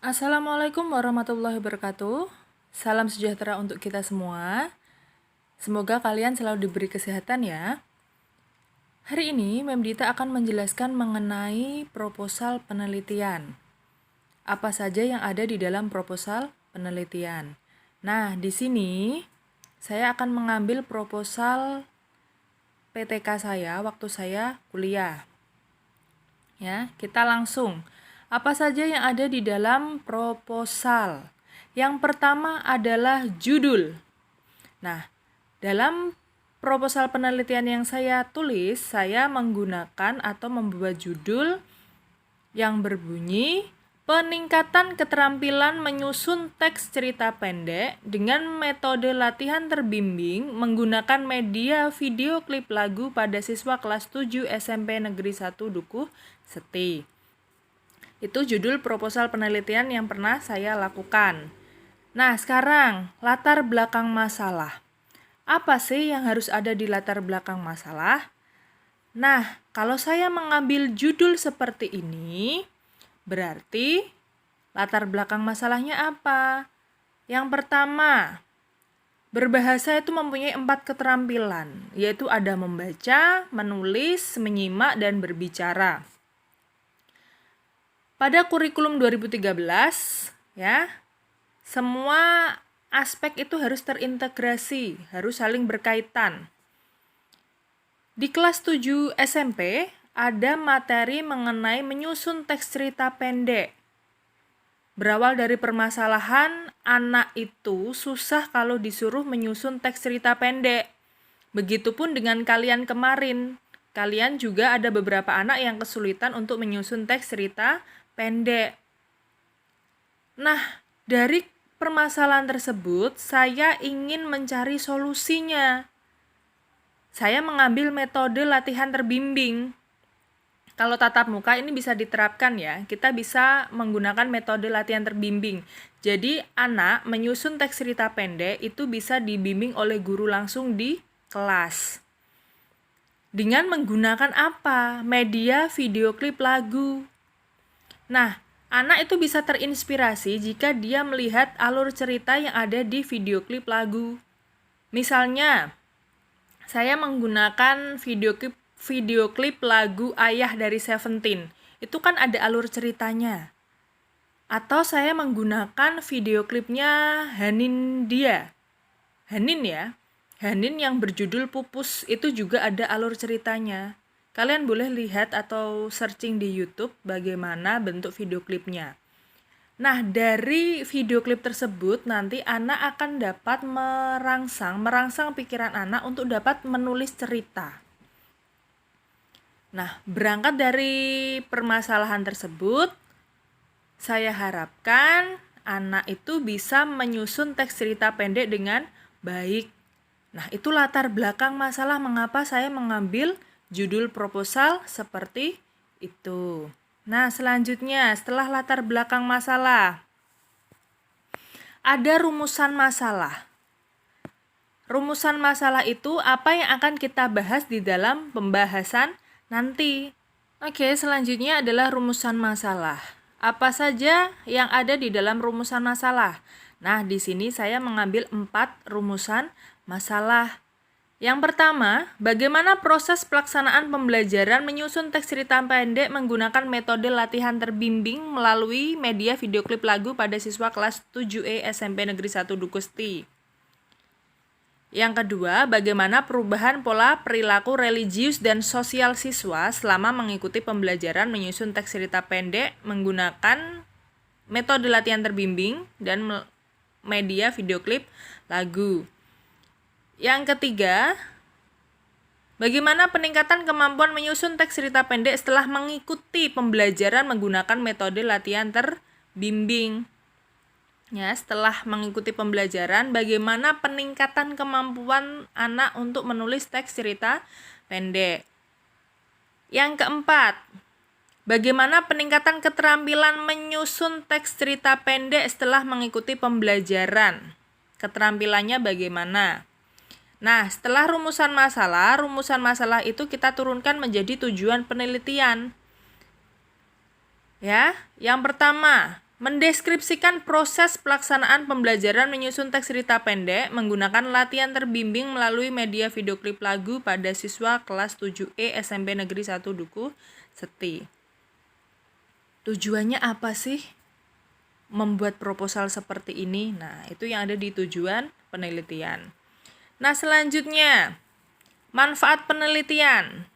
Assalamualaikum warahmatullahi wabarakatuh. Salam sejahtera untuk kita semua. Semoga kalian selalu diberi kesehatan ya. Hari ini Mem Dita akan menjelaskan mengenai proposal penelitian. Apa saja yang ada di dalam proposal penelitian. Nah, di sini saya akan mengambil proposal PTK saya waktu saya kuliah. Ya, kita langsung. Apa saja yang ada di dalam proposal? Yang pertama adalah judul. Nah, dalam proposal penelitian yang saya tulis, saya menggunakan atau membuat judul yang berbunyi peningkatan keterampilan menyusun teks cerita pendek dengan metode latihan terbimbing menggunakan media video klip lagu pada siswa kelas 7 SMP Negeri 1 Dukuh Seti. Itu judul proposal penelitian yang pernah saya lakukan. Nah, sekarang latar belakang masalah. Apa sih yang harus ada di latar belakang masalah? Nah, kalau saya mengambil judul seperti ini, berarti latar belakang masalahnya apa? Yang pertama, berbahasa itu mempunyai 4 keterampilan, yaitu ada membaca, menulis, menyimak, dan berbicara. Pada kurikulum 2013, ya, semua aspek itu harus terintegrasi, harus saling berkaitan. Di kelas 7 SMP, ada materi mengenai menyusun teks cerita pendek. Berawal dari permasalahan, anak itu susah kalau disuruh menyusun teks cerita pendek. Begitupun dengan kalian kemarin. Kalian juga ada beberapa anak yang kesulitan untuk menyusun teks cerita pendek. Nah, dari permasalahan tersebut, saya ingin mencari solusinya. Saya mengambil metode latihan terbimbing. Kalau tatap muka ini bisa diterapkan ya, kita bisa menggunakan metode latihan terbimbing. Jadi anak menyusun teks cerita pendek itu bisa dibimbing oleh guru langsung di kelas. Dengan menggunakan apa? Media video klip lagu. Nah, anak itu bisa terinspirasi jika dia melihat alur cerita yang ada di video klip lagu. Misalnya, saya menggunakan video klip lagu Ayah dari Seventeen. Itu kan ada alur ceritanya. Atau saya menggunakan video klipnya Hanin ya. Hanin yang berjudul Pupus itu juga ada alur ceritanya. Kalian boleh lihat atau searching di YouTube bagaimana bentuk video klipnya. Nah, dari video klip tersebut nanti anak akan dapat merangsang pikiran anak untuk dapat menulis cerita. Nah, berangkat dari permasalahan tersebut, saya harapkan anak itu bisa menyusun teks cerita pendek dengan baik. Nah, itu latar belakang masalah mengapa saya mengambil judul proposal seperti itu. Nah, selanjutnya setelah latar belakang masalah, ada rumusan masalah. Rumusan masalah itu apa yang akan kita bahas di dalam pembahasan nanti. Oke, selanjutnya adalah rumusan masalah. Apa saja yang ada di dalam rumusan masalah? Nah, di sini saya mengambil 4 rumusan masalah. Yang pertama, bagaimana proses pelaksanaan pembelajaran menyusun teks cerita pendek menggunakan metode latihan terbimbing melalui media video klip lagu pada siswa kelas 7E SMP Negeri 1 Dukuh Seti. Yang kedua, bagaimana perubahan pola perilaku religius dan sosial siswa selama mengikuti pembelajaran menyusun teks cerita pendek menggunakan metode latihan terbimbing dan media video klip lagu. Yang ketiga, bagaimana peningkatan kemampuan menyusun teks cerita pendek setelah mengikuti pembelajaran menggunakan metode latihan terbimbing. Ya, setelah mengikuti pembelajaran, bagaimana peningkatan kemampuan anak untuk menulis teks cerita pendek. Yang keempat, bagaimana peningkatan keterampilan menyusun teks cerita pendek setelah mengikuti pembelajaran. Keterampilannya bagaimana? Nah, setelah rumusan masalah itu kita turunkan menjadi tujuan penelitian. Ya, yang pertama, Mendeskripsikan proses pelaksanaan pembelajaran menyusun teks cerita pendek menggunakan latihan terbimbing melalui media video klip lagu pada siswa kelas 7E SMP Negeri 1 Duku Seti. Tujuannya apa sih membuat proposal seperti ini? Nah, itu yang ada di tujuan penelitian. Nah, selanjutnya, manfaat penelitian.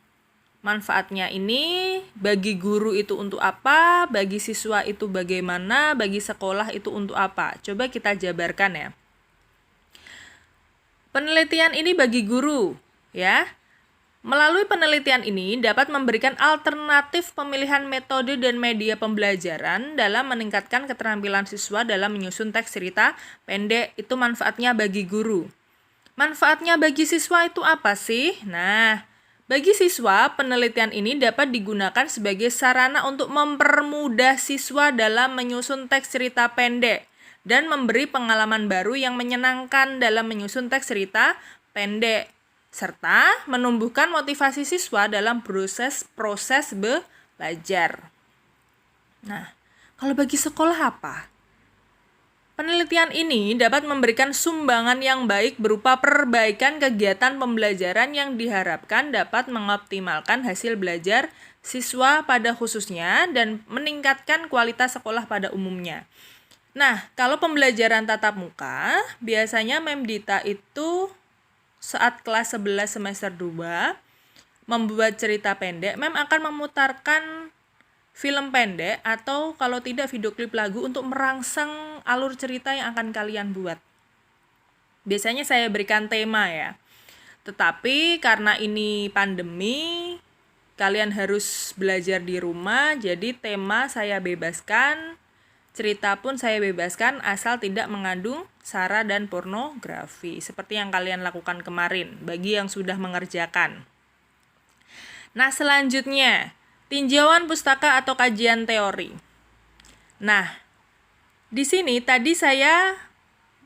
Manfaatnya ini bagi guru itu untuk apa, bagi siswa itu bagaimana, bagi sekolah itu untuk apa. Coba kita jabarkan ya. Penelitian ini bagi guru, ya. Melalui penelitian ini dapat memberikan alternatif pemilihan metode dan media pembelajaran dalam meningkatkan keterampilan siswa dalam menyusun teks cerita pendek. Itu manfaatnya bagi guru. Manfaatnya bagi siswa itu apa sih? Nah, bagi siswa, penelitian ini dapat digunakan sebagai sarana untuk mempermudah siswa dalam menyusun teks cerita pendek dan memberi pengalaman baru yang menyenangkan dalam menyusun teks cerita pendek, serta menumbuhkan motivasi siswa dalam proses belajar. Nah, kalau bagi sekolah apa? Penelitian ini dapat memberikan sumbangan yang baik berupa perbaikan kegiatan pembelajaran yang diharapkan dapat mengoptimalkan hasil belajar siswa pada khususnya dan meningkatkan kualitas sekolah pada umumnya. Nah, kalau pembelajaran tatap muka, biasanya Memdita itu saat kelas 11 semester 2 membuat cerita pendek, Mem akan memutarkan film pendek atau kalau tidak video klip lagu untuk merangsang alur cerita yang akan kalian buat. Biasanya saya berikan tema ya. Tetapi karena ini pandemi, kalian harus belajar di rumah, jadi tema saya bebaskan, cerita pun saya bebaskan asal tidak mengandung sara dan pornografi seperti yang kalian lakukan kemarin bagi yang sudah mengerjakan. Nah, selanjutnya tinjauan pustaka atau kajian teori. Nah, di sini tadi saya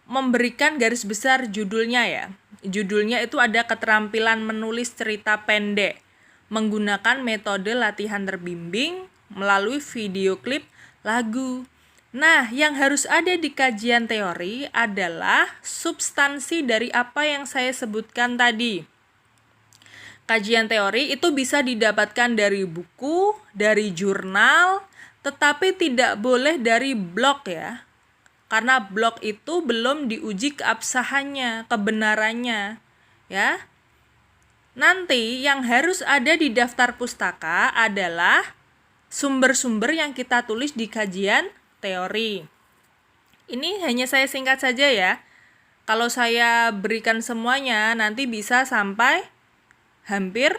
memberikan garis besar judulnya ya. Judulnya itu ada keterampilan menulis cerita pendek menggunakan metode latihan terbimbing melalui video klip lagu. Nah, yang harus ada di kajian teori adalah substansi dari apa yang saya sebutkan tadi. Kajian teori itu bisa didapatkan dari buku, dari jurnal, tetapi tidak boleh dari blog ya. Karena blog itu belum diuji keabsahannya, kebenarannya, ya. Nanti yang harus ada di daftar pustaka adalah sumber-sumber yang kita tulis di kajian teori. Ini hanya saya singkat saja ya. Kalau saya berikan semuanya nanti bisa sampai hampir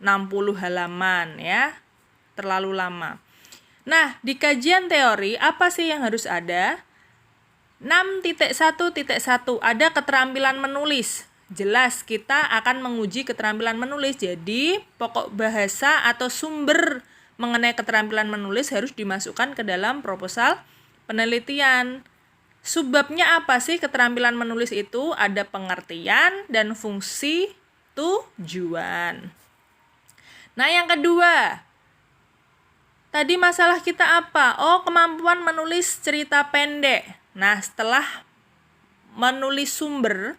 60 halaman ya, terlalu lama. Nah, di kajian teori apa sih yang harus ada? 6.1.1 ada keterampilan menulis. Jelas kita akan menguji keterampilan menulis. Jadi, pokok bahasa atau sumber mengenai keterampilan menulis harus dimasukkan ke dalam proposal penelitian. Subbabnya apa sih keterampilan menulis itu? Ada pengertian dan fungsi tujuan. Nah, yang kedua, tadi masalah kita apa? Oh, kemampuan menulis cerita pendek. Nah, setelah menulis sumber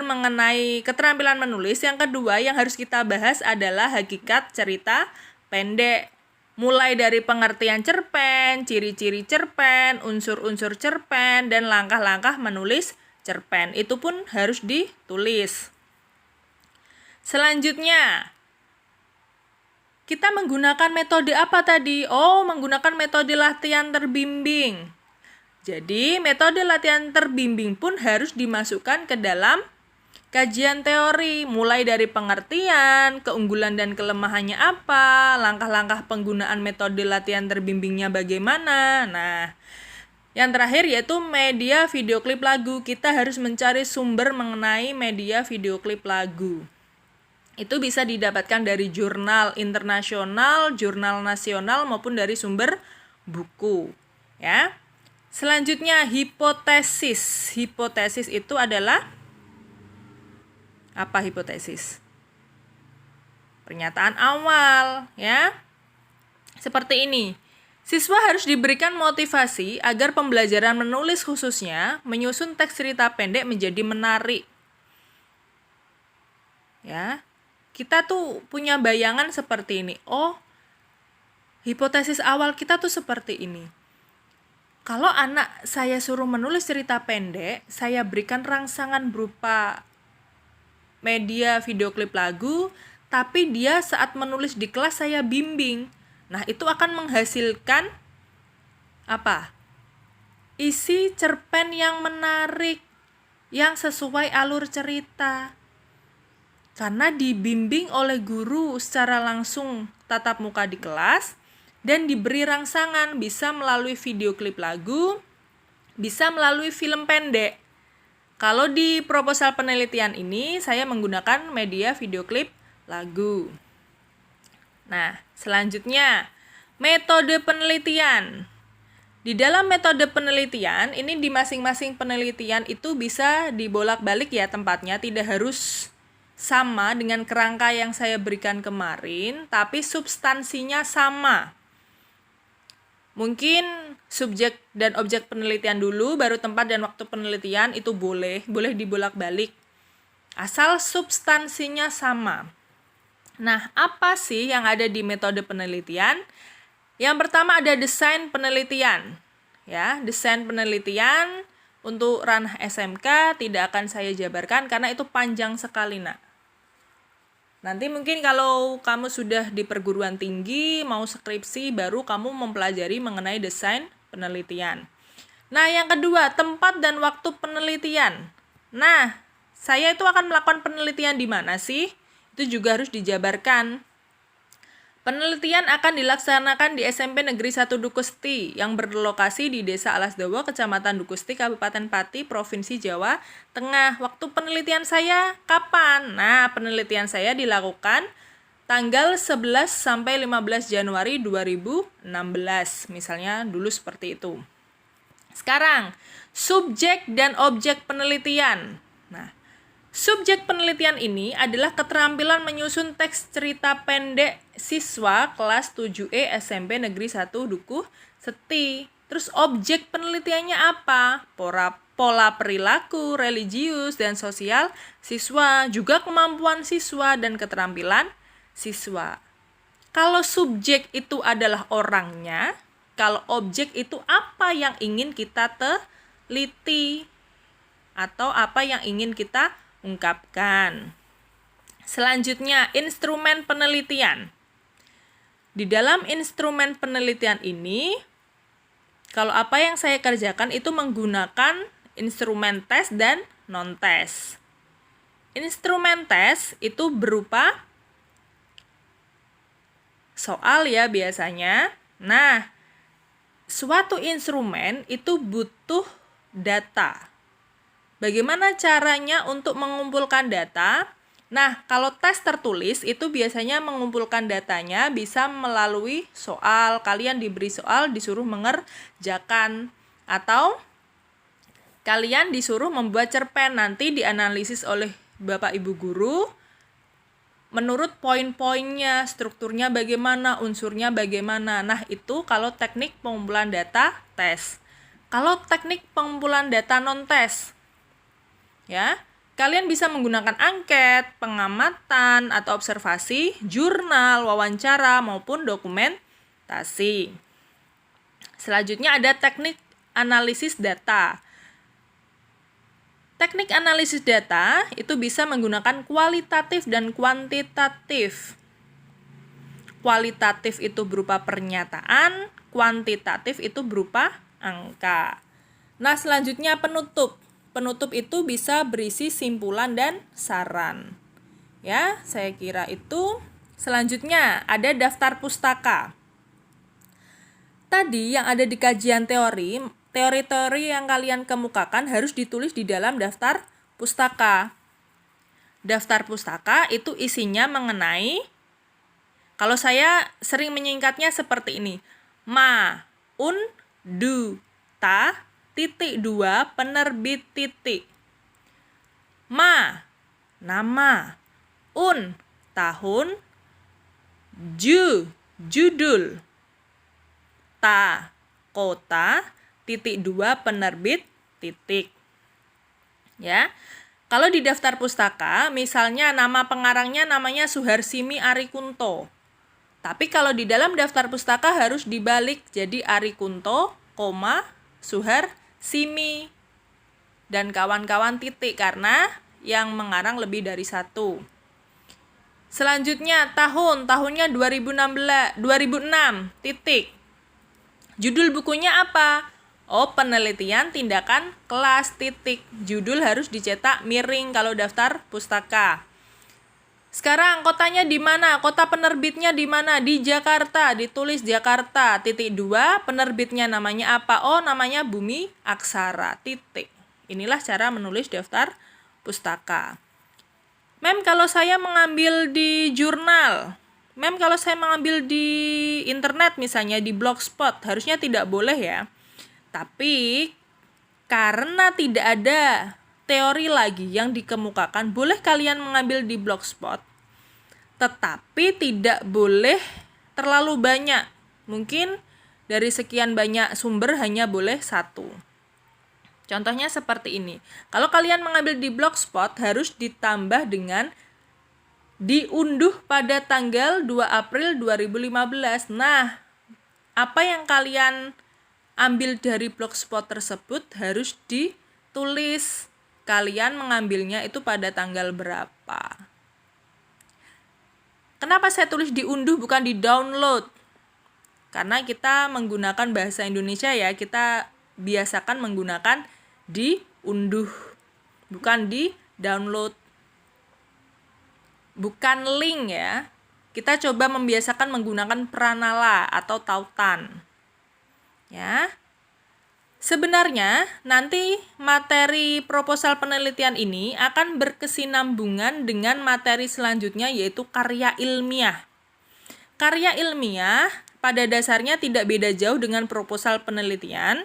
mengenai keterampilan menulis, yang kedua yang harus kita bahas adalah hakikat cerita pendek. Mulai dari pengertian cerpen, ciri-ciri cerpen, unsur-unsur cerpen, dan langkah-langkah menulis cerpen. Itu pun harus ditulis. Selanjutnya, kita menggunakan metode apa tadi? Oh, menggunakan metode latihan terbimbing. Jadi, metode latihan terbimbing pun harus dimasukkan ke dalam kajian teori. Mulai dari pengertian, keunggulan dan kelemahannya apa, langkah-langkah penggunaan metode latihan terbimbingnya bagaimana. Nah, yang terakhir yaitu media video klip lagu. Kita harus mencari sumber mengenai media video klip lagu. Itu bisa didapatkan dari jurnal internasional, jurnal nasional maupun dari sumber buku, ya. Selanjutnya hipotesis. Hipotesis itu adalah apa hipotesis? Pernyataan awal, ya. Seperti ini. Siswa harus diberikan motivasi agar pembelajaran menulis khususnya menyusun teks cerita pendek menjadi menarik. Ya, kita tuh punya bayangan seperti ini. Oh, hipotesis awal kita tuh seperti ini. Kalau anak saya suruh menulis cerita pendek, saya berikan rangsangan berupa media video klip lagu, tapi dia saat menulis di kelas saya bimbing. Nah, itu akan menghasilkan apa? Isi cerpen yang menarik, yang sesuai alur cerita. Karena dibimbing oleh guru secara langsung tatap muka di kelas dan diberi rangsangan, bisa melalui video klip lagu, bisa melalui film pendek. Kalau di proposal penelitian ini saya menggunakan media video klip lagu. Nah, selanjutnya metode penelitian. Di dalam metode penelitian, ini di masing-masing penelitian itu bisa dibolak-balik ya tempatnya, tidak harus sama dengan kerangka yang saya berikan kemarin, tapi substansinya sama. Mungkin subjek dan objek penelitian dulu, baru tempat dan waktu penelitian, itu boleh dibolak-balik. Asal substansinya sama. Nah, apa sih yang ada di metode penelitian? Yang pertama ada desain penelitian. Ya, desain penelitian untuk ranah SMK tidak akan saya jabarkan karena itu panjang sekali, Nak. Nanti mungkin kalau kamu sudah di perguruan tinggi, mau skripsi, baru kamu mempelajari mengenai desain penelitian. Nah, yang kedua, tempat dan waktu penelitian. Nah, saya itu akan melakukan penelitian di mana sih? Itu juga harus dijabarkan. Penelitian akan dilaksanakan di SMP Negeri 1 Dukusti yang berlokasi di Desa Alasdawa, Kecamatan Dukusti, Kabupaten Pati, Provinsi Jawa Tengah. Waktu penelitian saya kapan? Nah, penelitian saya dilakukan tanggal 11 sampai 15 Januari 2016. Misalnya dulu seperti itu. Sekarang, subjek dan objek penelitian. Nah, subjek penelitian ini adalah keterampilan menyusun teks cerita pendek siswa kelas 7E SMP Negeri 1 Dukuh Seti. Terus objek penelitiannya apa? Pola perilaku, religius, dan sosial siswa, juga kemampuan siswa dan keterampilan siswa. Kalau subjek itu adalah orangnya, kalau objek itu apa yang ingin kita teliti atau apa yang ingin kita ungkapkan. Selanjutnya, instrumen penelitian. Di dalam instrumen penelitian ini, kalau apa yang saya kerjakan itu menggunakan instrumen tes dan non-tes. Instrumen tes itu berupa soal ya biasanya. Nah, suatu instrumen itu butuh data. Bagaimana caranya untuk mengumpulkan data? Nah, kalau tes tertulis itu biasanya mengumpulkan datanya bisa melalui soal. Kalian diberi soal, disuruh mengerjakan. Atau kalian disuruh membuat cerpen, nanti dianalisis oleh Bapak Ibu Guru. Menurut poin-poinnya, strukturnya bagaimana, unsurnya bagaimana. Nah, itu kalau teknik pengumpulan data tes. Kalau teknik pengumpulan data non-tes, ya, kalian bisa menggunakan angket, pengamatan, atau observasi, jurnal, wawancara, maupun dokumentasi. Selanjutnya ada teknik analisis data. Teknik analisis data itu bisa menggunakan kualitatif dan kuantitatif. Kualitatif itu berupa pernyataan, kuantitatif itu berupa angka. Nah, selanjutnya penutup. Penutup itu bisa berisi simpulan dan saran. Ya, saya kira itu. Selanjutnya ada daftar pustaka. Tadi yang ada di kajian teori-teori yang kalian kemukakan harus ditulis di dalam daftar pustaka. Daftar pustaka itu isinya mengenai, kalau saya sering menyingkatnya seperti ini. Ma, un, du, ta, titik 2 penerbit titik. Ma, nama. Un, tahun. Judul. kota, titik 2 penerbit, titik. Ya. Kalau di daftar pustaka, misalnya nama pengarangnya namanya Suharsimi Arikunto. Tapi kalau di dalam daftar pustaka harus dibalik, jadi Arikunto, Suharsimi dan kawan-kawan titik karena yang mengarang lebih dari satu. Selanjutnya tahunnya 2006 titik. Judul bukunya apa? Oh, penelitian tindakan kelas titik. Judul harus dicetak miring kalau daftar pustaka. Sekarang kotanya di mana? Kota penerbitnya di mana? Di Jakarta. Ditulis Jakarta. Titik 2, penerbitnya namanya apa? Oh, namanya Bumi Aksara. Titik. Inilah cara menulis daftar pustaka. Mem, kalau saya mengambil di jurnal, Mem, kalau saya mengambil di internet misalnya di Blogspot, harusnya tidak boleh ya. Tapi karena tidak ada teori lagi yang dikemukakan, boleh kalian mengambil di Blogspot. Tetapi tidak boleh terlalu banyak. Mungkin dari sekian banyak sumber hanya boleh satu. Contohnya seperti ini. Kalau kalian mengambil di Blogspot harus ditambah dengan diunduh pada tanggal 2 April 2015. Nah, apa yang kalian ambil dari Blogspot tersebut harus ditulis. Kalian mengambilnya itu pada tanggal berapa. Kenapa saya tulis diunduh bukan di download? Karena kita menggunakan bahasa Indonesia ya, kita biasakan menggunakan diunduh, bukan di download. Bukan link ya. Kita coba membiasakan menggunakan pranala atau tautan. Ya. Sebenarnya nanti materi proposal penelitian ini akan berkesinambungan dengan materi selanjutnya yaitu karya ilmiah. Karya ilmiah pada dasarnya tidak beda jauh dengan proposal penelitian,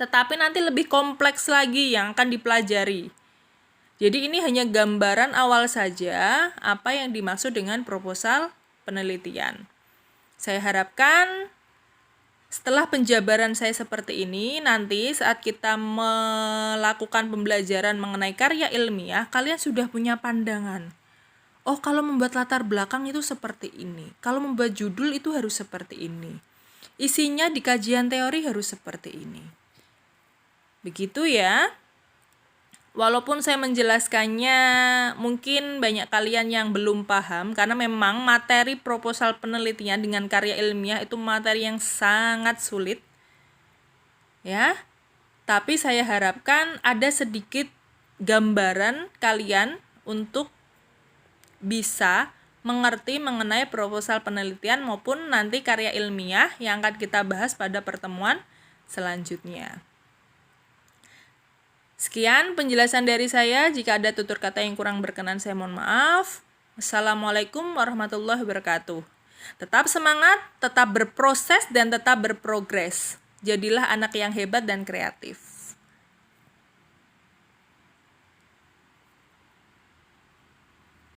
tetapi nanti lebih kompleks lagi yang akan dipelajari. Jadi ini hanya gambaran awal saja apa yang dimaksud dengan proposal penelitian. Saya harapkan setelah penjabaran saya seperti ini, nanti saat kita melakukan pembelajaran mengenai karya ilmiah, kalian sudah punya pandangan. Oh, kalau membuat latar belakang itu seperti ini. Kalau membuat judul itu harus seperti ini. Isinya di kajian teori harus seperti ini. Begitu ya. Walaupun saya menjelaskannya, mungkin banyak kalian yang belum paham karena memang materi proposal penelitian dengan karya ilmiah itu materi yang sangat sulit. Ya. Tapi saya harapkan ada sedikit gambaran kalian untuk bisa mengerti mengenai proposal penelitian maupun nanti karya ilmiah yang akan kita bahas pada pertemuan selanjutnya. Sekian penjelasan dari saya. Jika ada tutur kata yang kurang berkenan, saya mohon maaf. Assalamualaikum warahmatullahi wabarakatuh. Tetap semangat, tetap berproses, dan tetap berprogres. Jadilah anak yang hebat dan kreatif.